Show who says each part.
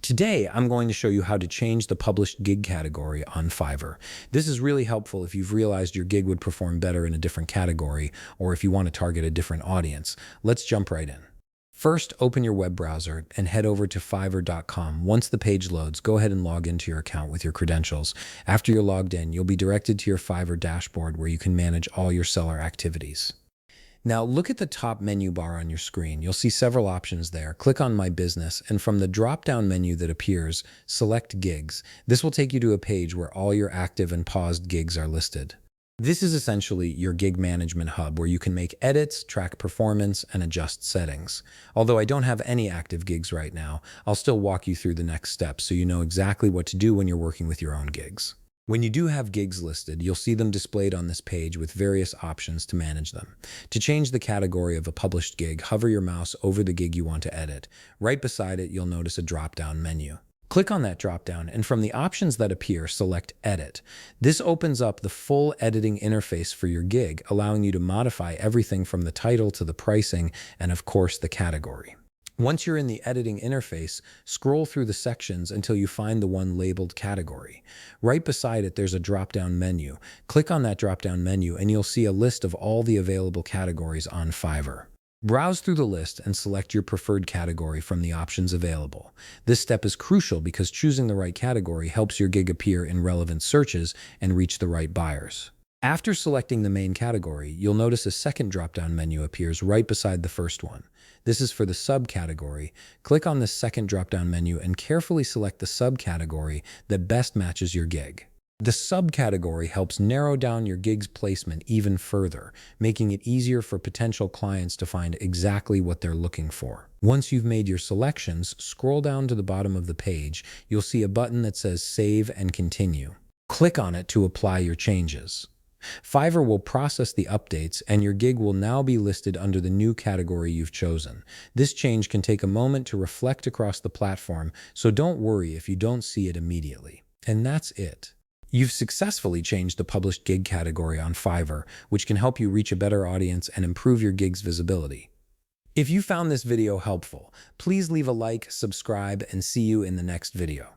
Speaker 1: Today, I'm going to show you how to change the published gig category on Fiverr. This is really helpful if you've realized your gig would perform better in a different category or if you want to target a different audience. Let's jump right in. First, open your web browser and head over to fiverr.com. Once the page loads, go ahead and log into your account with your credentials. After you're logged in, you'll be directed to your Fiverr dashboard where you can manage all your seller activities. Now look at the top menu bar on your screen. You'll see several options there. Click on My Business, and from the drop-down menu that appears, select Gigs. This will take you to a page where all your active and paused gigs are listed. This is essentially your gig management hub where you can make edits, track performance, and adjust settings. Although I don't have any active gigs right now, I'll still walk you through the next steps so you know exactly what to do when you're working with your own gigs. When you do have gigs listed, you'll see them displayed on this page with various options to manage them. To change the category of a published gig, hover your mouse over the gig you want to edit. Right beside it, you'll notice a drop-down menu. Click on that drop-down, and from the options that appear, select Edit. This opens up the full editing interface for your gig, allowing you to modify everything from the title to the pricing and, of course, the category. Once you're in the editing interface, scroll through the sections until you find the one labeled category. Right beside it, there's a drop-down menu. Click on that drop-down menu and you'll see a list of all the available categories on Fiverr. Browse through the list and select your preferred category from the options available. This step is crucial because choosing the right category helps your gig appear in relevant searches and reach the right buyers. After selecting the main category, you'll notice a second drop-down menu appears right beside the first one. This is for the subcategory. Click on the second drop-down menu and carefully select the subcategory that best matches your gig. The subcategory helps narrow down your gig's placement even further, making it easier for potential clients to find exactly what they're looking for. Once you've made your selections, scroll down to the bottom of the page. You'll see a button that says Save and Continue. Click on it to apply your changes. Fiverr will process the updates and your gig will now be listed under the new category you've chosen. This change can take a moment to reflect across the platform, so don't worry if you don't see it immediately. And that's it. You've successfully changed the published gig category on Fiverr, which can help you reach a better audience and improve your gig's visibility. If you found this video helpful, please leave a like, subscribe, and see you in the next video.